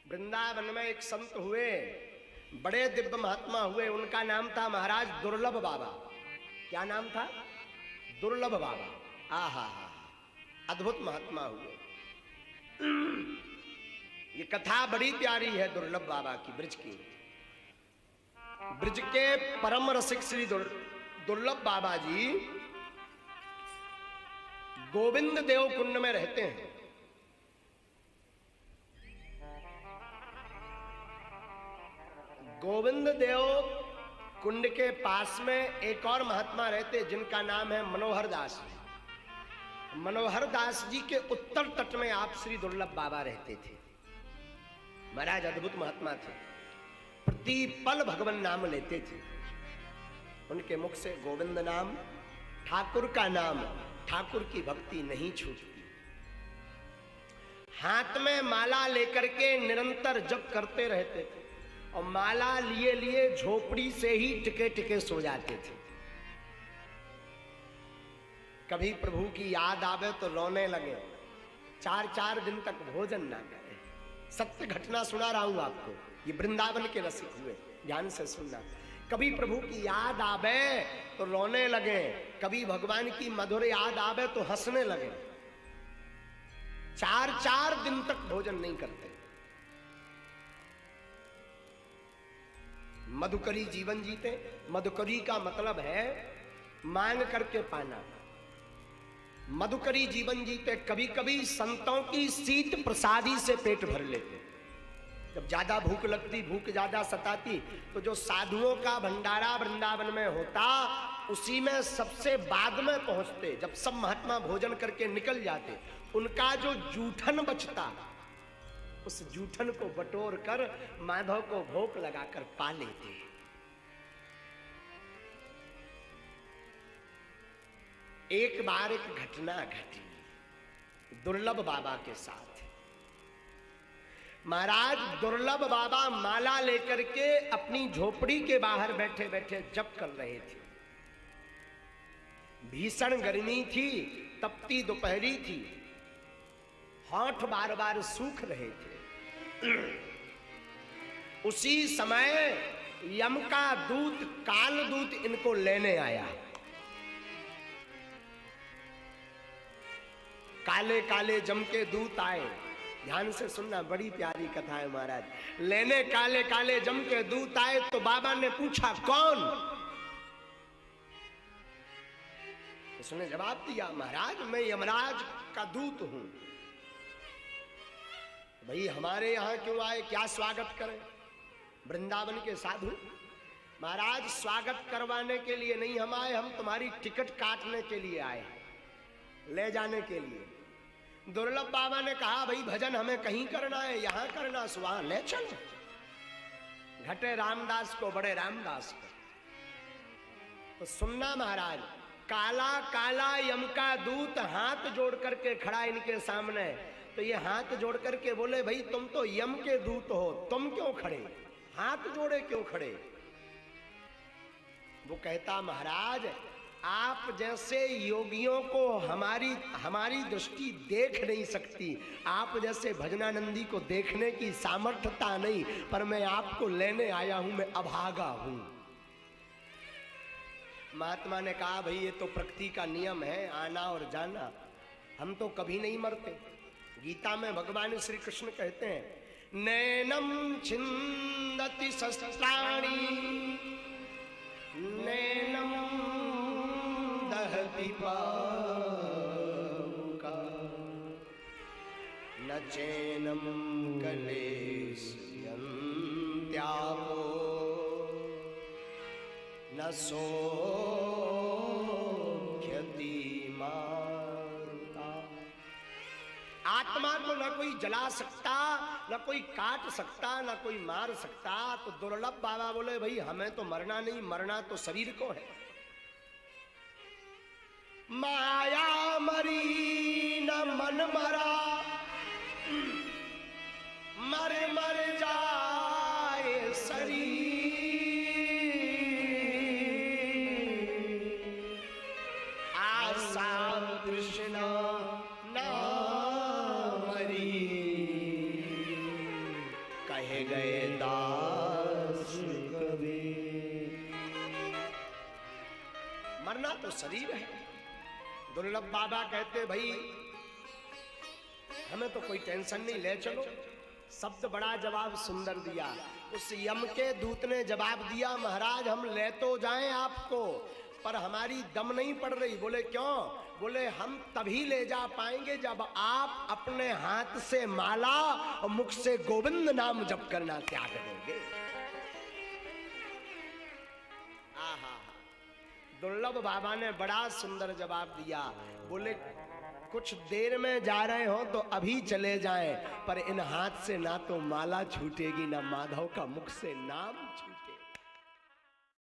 वृंदावन में एक संत हुए, बड़े दिव्य महात्मा हुए। उनका नाम था महाराज दुर्लभ बाबा। क्या नाम था? दुर्लभ बाबा। आहा हा, अद्भुत महात्मा हुए। ये कथा बड़ी प्यारी है दुर्लभ बाबा की, ब्रज की। ब्रज के परम रसिक श्री दुर्लभ बाबा जी गोविंद देव कुंड में रहते हैं। गोविंद देव कुंड के पास में एक और महात्मा रहते जिनका नाम है मनोहर दास। मनोहर दास जी के उत्तर तट में आप श्री दुर्लभ बाबा रहते थे। महाराज अद्भुत महात्मा थे, प्रति पल भगवान नाम लेते थे। उनके मुख से गोविंद नाम, ठाकुर का नाम, ठाकुर की भक्ति नहीं छूटती। हाथ में माला लेकर के निरंतर जप करते रहते थे और माला लिए लिए झोपड़ी से ही टिके टिके सो जाते थे। कभी प्रभु की याद आवे तो रोने लगे, 4-4 दिन तक भोजन ना करें। सत्य घटना सुना रहा हूं आपको, ये वृंदावन के रसिक हुए, ध्यान से सुनना। कभी प्रभु की याद आवे तो रोने लगे, कभी भगवान की मधुर याद आवे तो हंसने लगे। 4-4 दिन तक भोजन नहीं करते। मधुकरी जीवन जीते। मधुकरी का मतलब है मांग करके पाना। मधुकरी जीवन जीते। कभी कभी संतों की शीत प्रसादी से पेट भर लेते। जब ज्यादा भूख लगती, भूख ज्यादा सताती, तो जो साधुओं का भंडारा वृंदावन में होता, उसी में सबसे बाद में पहुंचते। जब सब महात्मा भोजन करके निकल जाते, उनका जो जूठन बचता, उस जूठन को बटोर कर माधव को भोग लगाकर पा लेते। एक बार एक घटना घटी दुर्लभ बाबा के साथ। महाराज दुर्लभ बाबा माला लेकर के अपनी झोपड़ी के बाहर बैठे बैठे जप कर रहे थे। भीषण गर्मी थी, तपती दोपहरी थी, होंठ बार बार सूख रहे थे। उसी समय यम का दूत, काल दूत इनको लेने आया। काले काले जम के दूत आए। ध्यान से सुनना, बड़ी प्यारी कथा है महाराज। लेने काले काले जम के दूत आए तो बाबा ने पूछा कौन? उसने जवाब दिया, महाराज मैं यमराज का दूत हूं। भाई हमारे यहां क्यों आए, क्या स्वागत करें? वृंदावन के साधु। महाराज स्वागत करवाने के लिए नहीं हम आए, हम तुम्हारी टिकट काटने के लिए आए, ले जाने के लिए। दुर्लभ बाबा ने कहा भाई भजन हमें कहीं करना है, यहां करना, वहां ले चलो। घटे रामदास को बड़े रामदास को। तो सुनना महाराज, काला काला यम का दूत हाथ जोड़ करके खड़ा इनके सामने। तो ये हाथ जोड़ करके बोले भाई तुम तो यम के दूत हो, तुम क्यों खड़े, हाथ जोड़े क्यों खड़े? वो कहता महाराज आप जैसे योगियों को हमारी दृष्टि देख नहीं सकती, आप जैसे भजनानंदी को देखने की सामर्थ्यता नहीं, पर मैं आपको लेने आया हूं, मैं अभागा हूं। महात्मा ने कहा भाई ये तो प्रकृति का नियम है, आना और जाना, हम तो कभी नहीं मरते। गीता में भगवान श्री कृष्ण कहते हैं नैनम छिंदति शस्त्राणि नैनम दहति पावका न चैनम कलेशयन्त्यापो न सोख्यति मारुता। आत्मा को न कोई जला सकता, न कोई काट सकता, न कोई मार सकता। तो दुर्लभ बाबा बोले भाई हमें तो मरना नहीं, मरना तो शरीर को है। माया मरी न मन मरा, मर मर जाए शरीर। आशा कृष्ण ना मरी, गए दास कबीर। मरना तो शरीर है। दुर्लभ बाबा कहते भाई हमें तो कोई टेंशन नहीं, ले चलो। शब्द बड़ा जवाब सुंदर दिया। उस यम के दूत ने जवाब दिया, महाराज हम ले तो जाएं आपको, पर हमारी दम नहीं पड़ रही। बोले क्यों? बोले हम तभी ले जा पाएंगे जब आप अपने हाथ से माला और मुख से गोविंद नाम जप करना त्याग दोगे। आहा, दुर्लभ बाबा ने बड़ा सुंदर जवाब दिया। बोले कुछ देर में जा रहे हो तो अभी चले जाएं, पर इन हाथ से ना तो माला छूटेगी ना माधव का मुख से नाम छूटेगा।